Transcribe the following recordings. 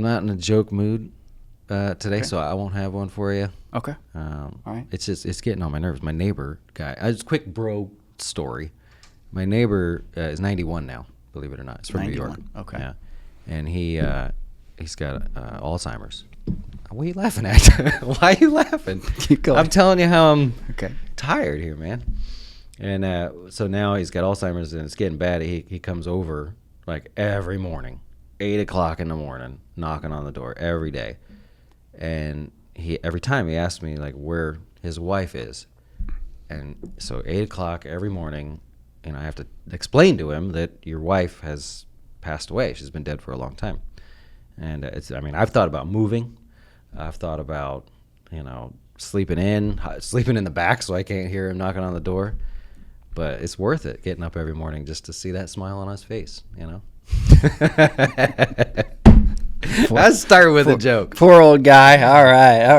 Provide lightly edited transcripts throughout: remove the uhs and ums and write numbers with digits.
not in a joke mood today, so I won't have one for you. Okay. All right. It's getting on my nerves. My neighbor guy. Just a quick bro story. My neighbor is 91 now. Believe it or not, it's from 91. New York. Okay. Yeah, and he's got Alzheimer's. What are you laughing at? Why are you laughing? Keep going. I'm telling you how I'm Okay. tired here, man. And so now he's got Alzheimer's and it's getting bad. He comes over like every morning, 8 o'clock in the morning, knocking on the door every day. And every time he asks me like where his wife is. And so 8 o'clock every morning, I have to explain to him that your wife has passed away. She's been dead for a long time. And I've thought about moving. I've thought about, sleeping in the back so I can't hear him knocking on the door. But it's worth it getting up every morning just to see that smile on his face, Let's start with a joke. Poor old guy. All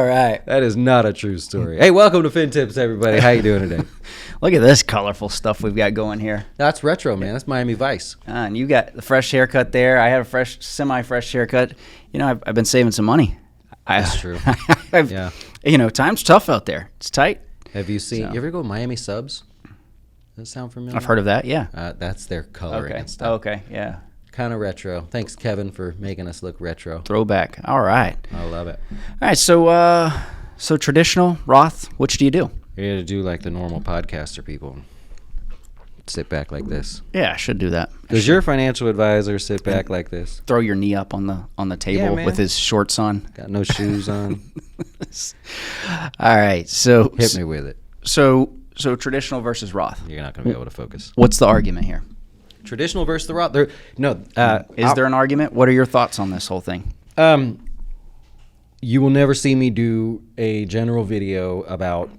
right. That is not a true story. Hey, welcome to Fin Tips, everybody. How you doing today? Look at this colorful stuff we've got going here. That's retro, man. That's Miami Vice. And you got the fresh haircut there. I have a semi-fresh haircut. I've been saving some money. That's true. Yeah. Time's tough out there. It's tight. Have you seen? You ever go to Miami Subs? Does that sound familiar? I've heard of that. Yeah. That's their coloring and stuff. Okay. Yeah. Kind of retro. Thanks, Kevin, for making us look retro. Throwback. All right. I love it. All right. So traditional Roth. Which do you do? You're gonna do like the normal podcaster people. Sit back like this. Yeah, I should do that. Does your financial advisor sit back like this? Throw your knee up on the table with his shorts on. Got no shoes on. All right. So hit me with it. So traditional versus Roth. You're not gonna be able to focus. What's the argument here? Traditional versus the Roth. Is there an argument? What are your thoughts on this whole thing? You will never see me do a general video about,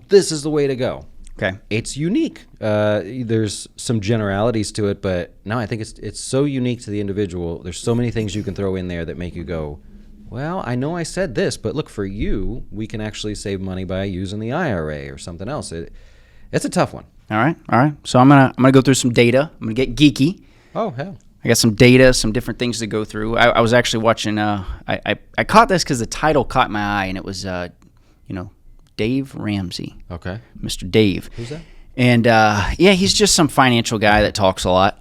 this is the way to go. Okay. It's unique. There's some generalities to it, but no, I think it's so unique to the individual. There's so many things you can throw in there that make you go, well, I know I said this, but look, for you, we can actually save money by using the IRA or something else. It's a tough one. All right. So I'm gonna go through some data. I'm gonna get geeky. Oh, hell. I got some data, some different things to go through. I was actually watching. I caught this because the title caught my eye, and it was, Dave Ramsey. Okay. Mr. Dave. Who's that? And he's just some financial guy that talks a lot.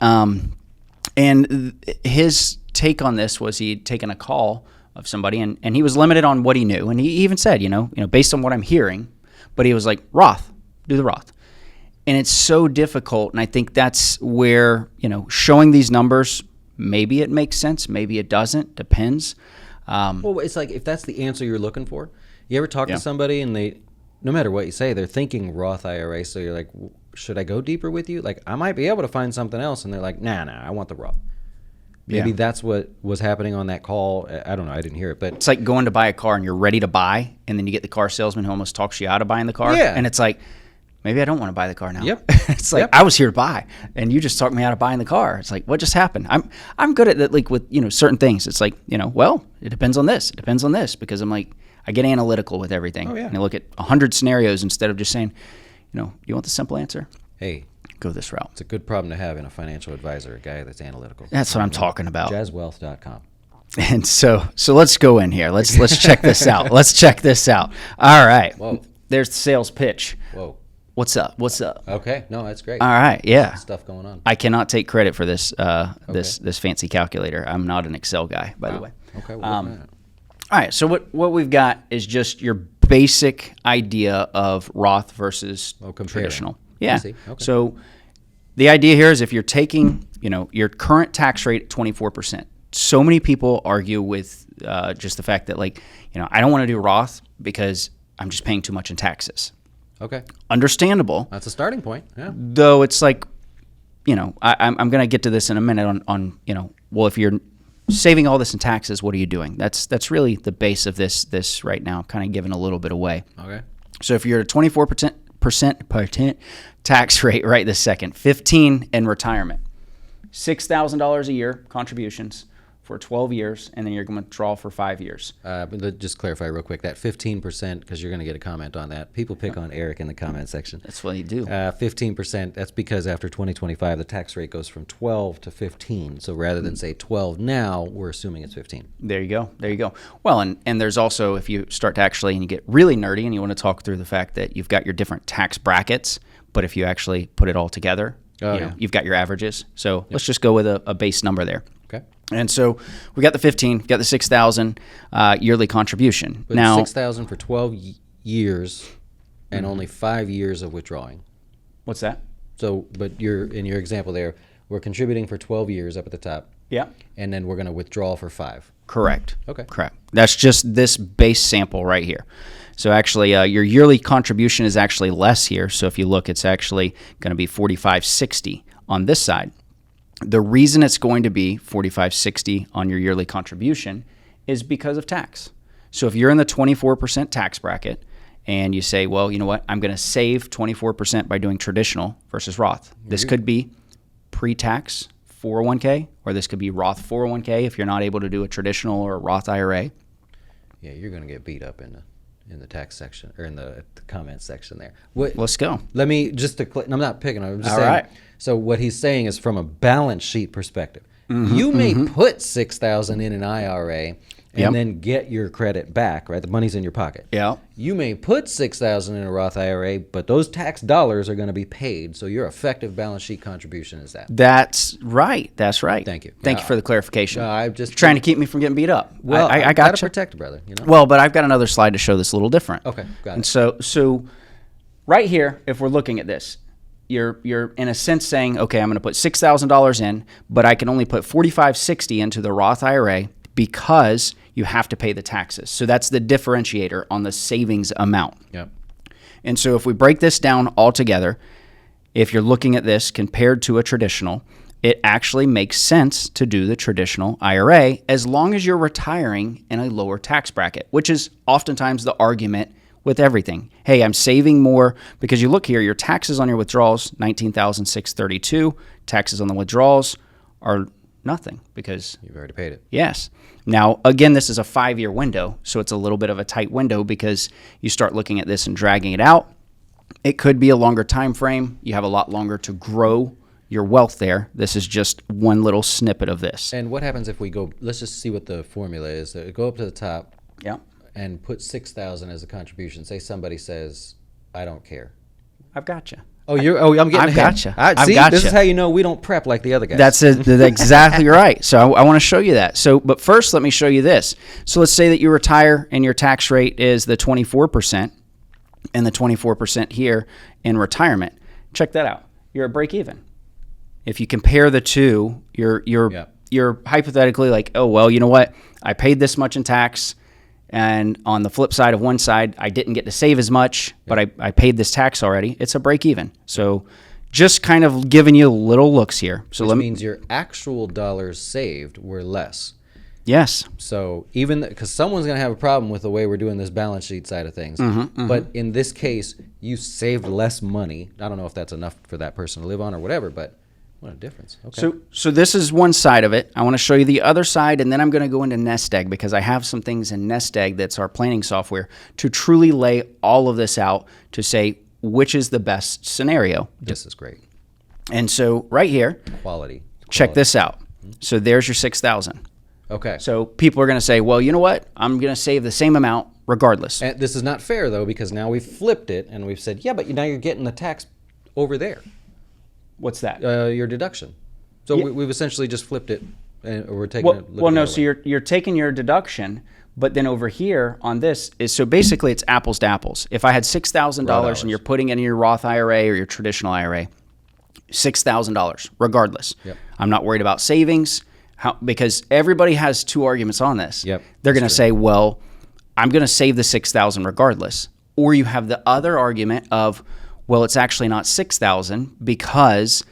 And his take on this was he'd taken a call of somebody, and he was limited on what he knew, and he even said, based on what I'm hearing, but he was like, Roth, do the Roth. And it's so difficult, and I think that's where, showing these numbers, maybe it makes sense, maybe it doesn't, depends. Well, it's like if that's the answer you're looking for, you ever talk to somebody and no matter what you say, they're thinking Roth IRA, so you're like, should I go deeper with you? Like, I might be able to find something else, and they're like, nah, I want the Roth. Maybe that's what was happening on that call. I don't know. I didn't hear it, but it's like going to buy a car and you're ready to buy, and then you get the car salesman who almost talks you out of buying the car. Yeah. And it's like, maybe I don't want to buy the car now. Yep. It's like, I was here to buy, and you just talked me out of buying the car. It's like, what just happened? I'm good at that, like with certain things. It's like, well, it depends on this. It depends on this, because I'm like, I get analytical with everything. And I look at 100 scenarios instead of just saying, you want the simple answer? Hey, go this route. It's a good problem to have in a financial advisor, a guy that's analytical. That's what I'm talking about. Jazzwealth.com. And so let's go in here. Let's check this out. Let's check this out. All right. Whoa. There's the sales pitch. Whoa. What's up? Okay. No, that's great. All right. Yeah. Stuff going on. I cannot take credit for this this fancy calculator. I'm not an Excel guy, by the way. Okay. All right. So what we've got is just your basic idea of Roth versus traditional. Yeah. Okay. So the idea here is if you're taking, your current tax rate at 24%. So many people argue with just the fact that, like, I don't want to do Roth because I'm just paying too much in taxes. Okay. Understandable. That's a starting point. Yeah. Though it's like, I'm going to get to this in a minute on well, if you're saving all this in taxes, what are you doing? That's really the base of this right now, kind of giving a little bit away. Okay. So if you're at a 24% tax rate right this second, 15 in retirement, $6,000 a year contributions, for 12 years, and then you're going to withdraw for 5 years. But just clarify real quick, that 15%, because you're going to get a comment on that. People pick on Eric in the comment section. That's what you do. 15%, that's because after 2025, the tax rate goes from 12 to 15. So rather than say 12 now, we're assuming it's 15. There you go. There you go. Well, and there's also, if you start to actually, and you get really nerdy and you want to talk through the fact that you've got your different tax brackets, but if you actually put it all together, you've got your averages. So let's just go with a base number there. Okay. And so we got the 15, got the 6,000 yearly contribution. But now 6,000 for 12 years and only 5 years of withdrawing. What's that? So, but in your example there, we're contributing for 12 years up at the top. Yeah. And then we're going to withdraw for 5. Correct. Okay. Correct. That's just this base sample right here. So actually, your yearly contribution is actually less here. So if you look, it's actually going to be $45.60 on this side. The reason it's going to be $45.60 on your yearly contribution is because of tax. So if you're in the 24% tax bracket and you say, well, you know what, I'm going to save 24% by doing traditional versus Roth. This could be pre-tax 401k, or this could be Roth 401k if you're not able to do a traditional or a Roth IRA. Yeah, you're going to get beat up in the tax section or in the comment section there. Let's go. Let me just I'm not picking on. I'm just All saying. right. So what he's saying is from a balance sheet perspective. You may put 6,000 in an IRA and then get your credit back, right? The money's in your pocket. Yeah. You may put 6,000 in a Roth IRA, but those tax dollars are going to be paid. So your effective balance sheet contribution is that. That's right. That's right. Thank you. Thank you for the clarification. I'm just You're trying to keep me from getting beat up. Well, I got got to you. protect a brother. You know. Well, but I've got another slide to show this a little different. Okay, got And it. so right here, if we're looking at this, you're in a sense saying, okay, I'm going to put $6,000 in, but I can only put $45.60 into the Roth IRA because you have to pay the taxes. So that's the differentiator on the savings amount. Yep. And so if we break this down all together, if you're looking at this compared to a traditional, it actually makes sense to do the traditional IRA as long as you're retiring in a lower tax bracket, which is oftentimes the argument with everything. Hey, I'm saving more because you look here, your taxes on your withdrawals, $19,632. Taxes on the withdrawals are nothing because You've already paid it. yes. Now, again, this is a 5-year window, so it's a little bit of a tight window because you start looking at this and dragging it out. It could be a longer time frame. You have a lot longer to grow your wealth there. This is just one little snippet of this. And what happens if we go, let's just see what the formula is. Go up to the top Yeah. and put 6,000 as a contribution. Say somebody says, I don't care. I've got you. I'm getting I've ahead. gotcha. I've I've see, gotcha. This is how you know we don't prep like the other guys. That's exactly right. So I want to show you that. So, but first, let me show you this. So let's say that you retire and your tax rate is the 24%, and the 24% here in retirement. Check that out. You're at break even. If you compare the two, you're hypothetically like, oh well, you know what? I paid this much in tax. And on the flip side of one side, I didn't get to save as much, but I paid this tax already. It's a break even. So just kind of giving you little looks here. So Which means your actual dollars saved were less. Yes. So even because someone's going to have a problem with the way we're doing this balance sheet side of things. But in this case, you saved less money. I don't know if that's enough for that person to live on or whatever, but what a difference. Okay. So this is one side of it. I want to show you the other side, and then I'm going to go into Nest Egg because I have some things in Nest Egg that's our planning software to truly lay all of this out to say which is the best scenario. This is great. And so right here, Quality. check this out. So there's your 6,000. Okay. So people are going to say, well, you know what? I'm going to save the same amount regardless. And this is not fair, though, because now we've flipped it and we've said, yeah, but now you're getting the tax over there. What's that? Your deduction. So Yeah. we've essentially just flipped it, and we're taking Well, it. well, no. So you're taking your deduction, but then over here on this is so basically it's apples to apples. If I had $6,000 and you're putting it in your Roth IRA or your traditional IRA, $6,000 regardless. Yep. I'm not worried about savings because everybody has two arguments on this. Yep, They're going to that's say, well, I'm going to save the $6,000 regardless. Or you have the other argument of, well, it's actually not $6,000 because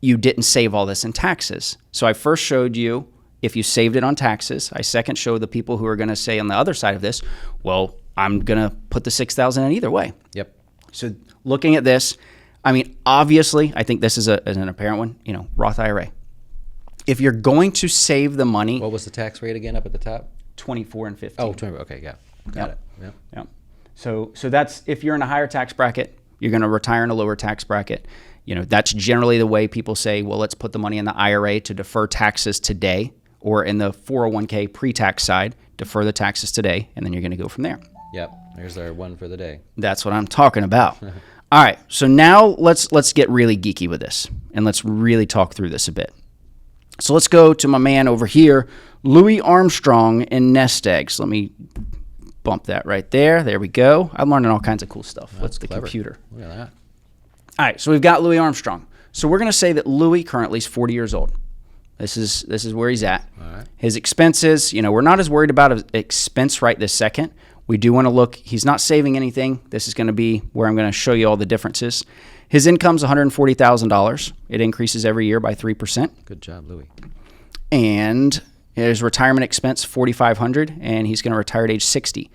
you didn't save all this in taxes. So I first showed you if you saved it on taxes. I second showed the people who are going to say on the other side of this, well, I'm going to put the $6,000 in either way. Yep. So looking at this, I mean, obviously, I think this is an apparent one, Roth IRA. If you're going to save the money, What was the tax rate again up at the top? 24 and 15. Oh, 20, okay, yeah. Got it. Yep. Yeah. So that's if you're in a higher tax bracket, you're going to retire in a lower tax bracket. That's generally the way people say, well, let's put the money in the IRA to defer taxes today, or in the 401k pre-tax side, defer the taxes today, and then you're going to go from there. Yep. There's our one for the day. That's what I'm talking about. All right. So now let's get really geeky with this, and let's really talk through this a bit. So let's go to my man over here, Louis Armstrong in Nest Eggs. Let me bump that right there. There we go. I'm learning all kinds of cool stuff with the computer. Look at that. All right, so we've got Louis Armstrong. So we're going to say that Louis currently is 40 years old. This is where he's at. All right. His expenses, we're not as worried about his expense right this second. We do want to look. He's not saving anything. This is going to be where I'm going to show you all the differences. His income's $140,000. It increases every year by 3%. Good job, Louis. And his retirement expense, $4,500, and he's going to retire at age 60.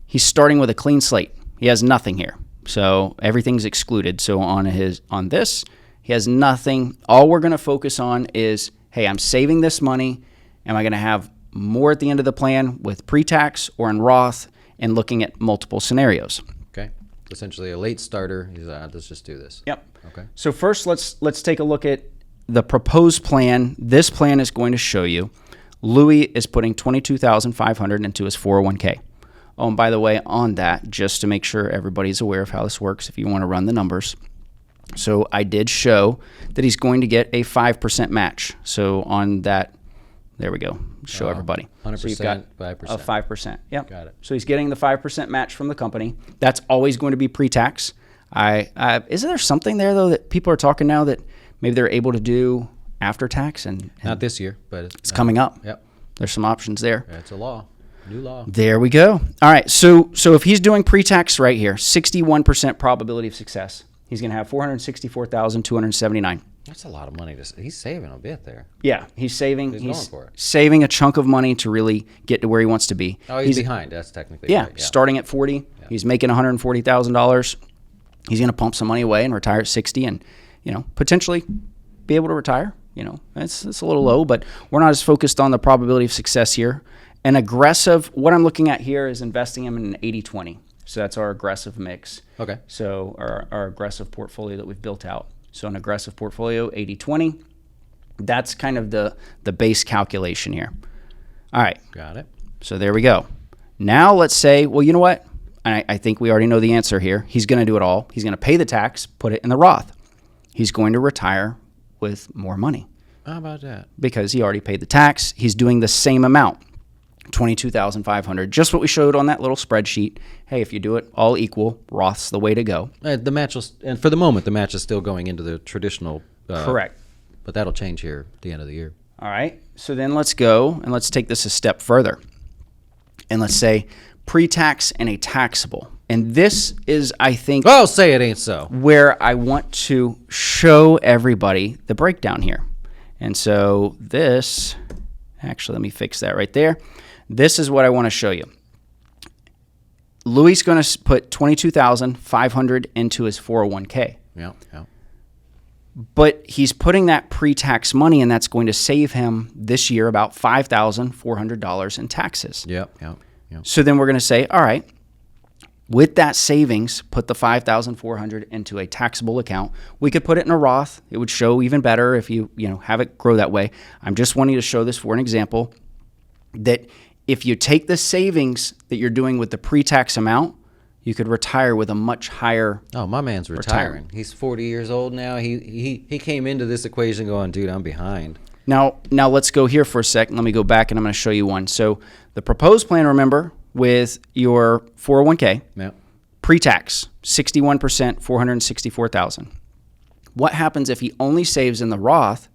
He's starting with a clean slate. He has nothing here. So everything's excluded. So on this, he has nothing. All we're going to focus on is, hey, I'm saving this money. Am I going to have more at the end of the plan with pre-tax or in Roth, and looking at multiple scenarios? Okay. Essentially a late starter. He's let's just do this. Yep. Okay. So first, let's take a look at the proposed plan. This plan is going to show you Louis is putting $22,500 into his 401k. Oh, and by the way, on that, just to make sure everybody's aware of how this works, if you want to run the numbers. So I did show that he's going to get a 5% match. So on that, there we go. Show everybody. 100%, so you've got 5%. A 5%. Yep. Got it. So he's getting the 5% match from the company. That's always going to be pre-tax. Isn't there something there, though, that people are talking now that maybe they're able to do after tax? And Not this year, but it's coming up. Yep. There's some options there. It's a law. New law. There we go. All right. So if he's doing pre-tax right here, 61% probability of success. He's going to have $464,279. That's a lot of money. He's saving a bit there. Yeah, he's saving. He's going for it. Saving a chunk of money to really get to where he wants to be. Oh, he's behind. That's technically right. Yeah, starting at 40. Yeah. He's making $140,000. He's going to pump some money away and retire at 60, and potentially be able to retire. It's a little low, but we're not as focused on the probability of success here. An aggressive, what I'm looking at here is investing him in an 80-20. So that's our aggressive mix. Okay. So our aggressive portfolio that we've built out. So an aggressive portfolio, 80-20. That's kind of the base calculation here. All right. Got it. So there we go. Now let's say, well, you know what? I think we already know the answer here. He's going to do it all. He's going to pay the tax, put it in the Roth. He's going to retire with more money. How about that? Because he already paid the tax. He's doing the same amount. $22,500, just what we showed on that little spreadsheet. Hey, if you do it all equal, Roth's the way to go. The match and for the moment, the match is still going into the traditional. Correct. But that'll change here at the end of the year. All right. So then let's go and let's take this a step further. And let's say pre-tax and a taxable. And this is, I think, oh, say it ain't so, where I want to show everybody the breakdown here. And so this, actually, let me fix that right there. This is what I want to show you. Louis is going to put $22,500 into his 401k. Yeah. But he's putting that pre-tax money, and that's going to save him this year about $5,400 in taxes. Yep. So then we're going to say, all right, with that savings, put the $5,400 into a taxable account. We could put it in a Roth. It would show even better if you have it grow that way. I'm just wanting to show this for an example, that if you take the savings that you're doing with the pre-tax amount, you could retire with a much higher. Oh, my man's retiring. He's 40 years old now. He came into this equation going, dude, I'm behind. Now let's go here for a second. Let me go back, and I'm going to show you one. So the proposed plan, remember, with your 401k, pre-tax, 61%, $464,000. What happens if he only saves in the Roth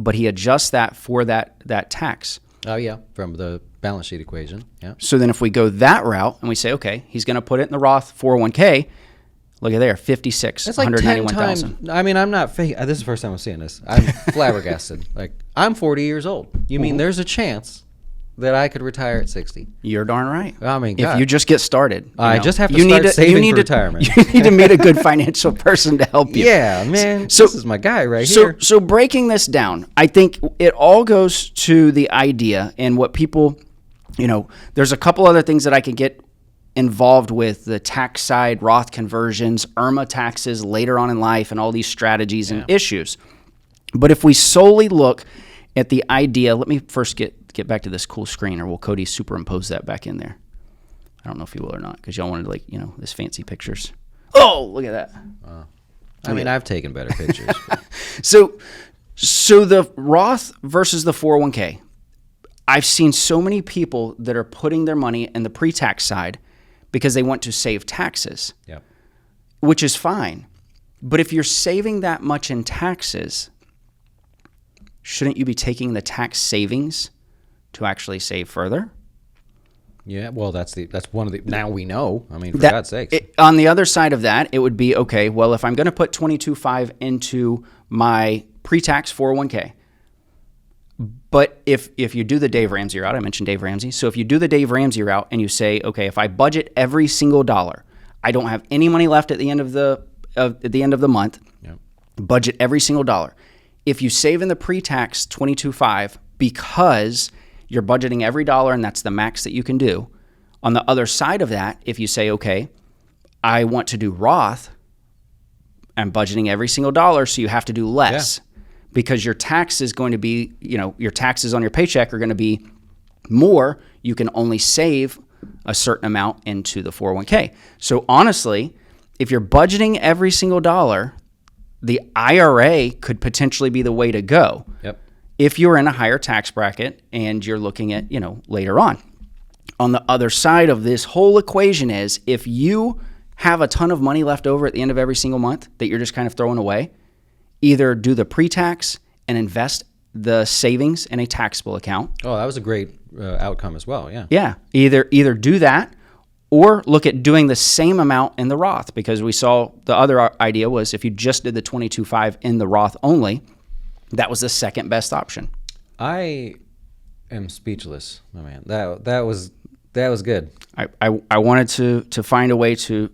but he adjusts that for that tax? Oh, yeah, from the balance sheet equation. Yeah. So then if we go that route and we say, okay, he's going to put it in the Roth 401k, look at there, 56, that's like 10 times. I mean, I'm not fake. This is the first time I'm seeing this. I'm flabbergasted. Like, I'm 40 years old. You mean there's a chance that I could retire at 60. You're darn right. I mean, if God. you just get started, I just have to start saving for retirement. You need to meet a good financial person to help you. Yeah, man. So, this is my guy right here. So breaking this down, I think it all goes to the idea and what people, there's a couple other things that I could get involved with, the tax side, Roth conversions, IRMA taxes later on in life, and all these strategies and issues. But if we solely look at the idea, let me first get back to this cool screen, or will Cody superimpose that back in there? I don't know if he will or not, because y'all wanted this fancy pictures. Oh, look at that. I mean, I've taken better pictures. So the Roth versus the 401k, I've seen so many people that are putting their money in the pre-tax side because they want to save taxes, Yep. which is fine. But if you're saving that much in taxes, shouldn't you be taking the tax savings to actually save further? Yeah, well, that's one of the, now we know. I mean, for God's sakes. On the other side of that, it would be, okay, well, if I'm going to put $22,500 into my pre-tax 401k, but if you do the Dave Ramsey route, I mentioned Dave Ramsey. So if you do the Dave Ramsey route and you say, okay, if I budget every single dollar, I don't have any money left at the end of the month. Yep. Budget every single dollar. If you save in the pre-tax $22,500 because you're budgeting every dollar and that's the max that you can do. On the other side of that, if you say, okay, I want to do Roth, I'm budgeting every single dollar, so you have to do less. Because your tax is going to be, your taxes on your paycheck are going to be more. You can only save a certain amount into the 401k. So honestly, if you're budgeting every single dollar, the IRA could potentially be the way to go. Yep. If you're in a higher tax bracket and you're looking at, later on. On the other side of this whole equation is, if you have a ton of money left over at the end of every single month that you're just kind of throwing away, either do the pre-tax and invest the savings in a taxable account. Oh, that was a great outcome as well, yeah. Yeah, either do that or look at doing the same amount in the Roth, because we saw the other idea was if you just did the $22,500 in the Roth only, that was the second best option. I am speechless, my man. That was good. I wanted to find a way to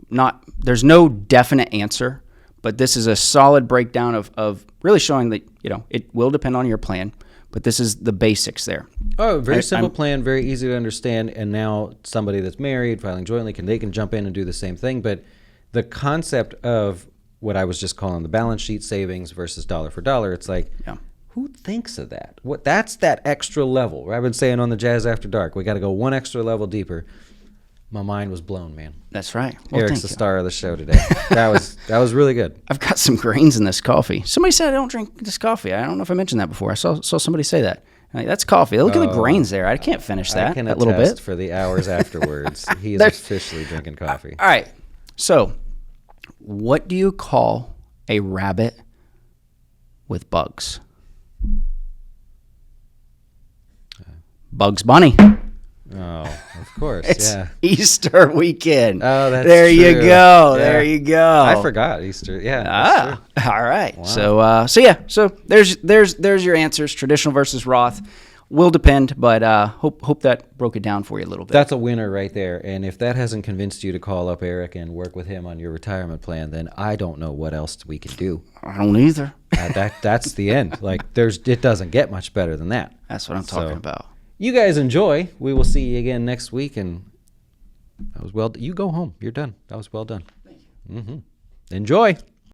not, there's no definite answer, but this is a solid breakdown of really showing that, it will depend on your plan, but this is the basics there. Oh, very simple plan, very easy to understand. And now somebody that's married, filing jointly, they can jump in and do the same thing. But the concept of what I was just calling the balance sheet savings versus dollar for dollar, it's like, who thinks of that? That's that extra level. I've been saying on the Jazz After Dark, we got to go one extra level deeper. My mind was blown, man. That's right. Well, Eric's the star of the show today. That was really good. I've got some grains in this coffee. Somebody said I don't drink this coffee. I don't know if I mentioned that before. I saw somebody say that. Like, that's coffee. Look at the grains there. I can't finish that. I can that little attest bit for the hours afterwards. He is officially drinking coffee. All right. So, what do you call a rabbit with bugs? Bugs Bunny. Oh, of course. It's yeah. Easter weekend. Oh, that's there true. you go. Yeah. There you go. I forgot Easter. Yeah. All right. Wow. So there's your answers. Traditional versus Roth will depend, but hope that broke it down for you a little bit. That's a winner right there. And if that hasn't convinced you to call up Eric and work with him on your retirement plan, then I don't know what else we can do. I don't either. That's the end. Like it doesn't get much better than that. That's what I'm talking about. You guys enjoy. We will see you again next week. And that was well. You go home. You're done. That was well done. Thank you. Enjoy.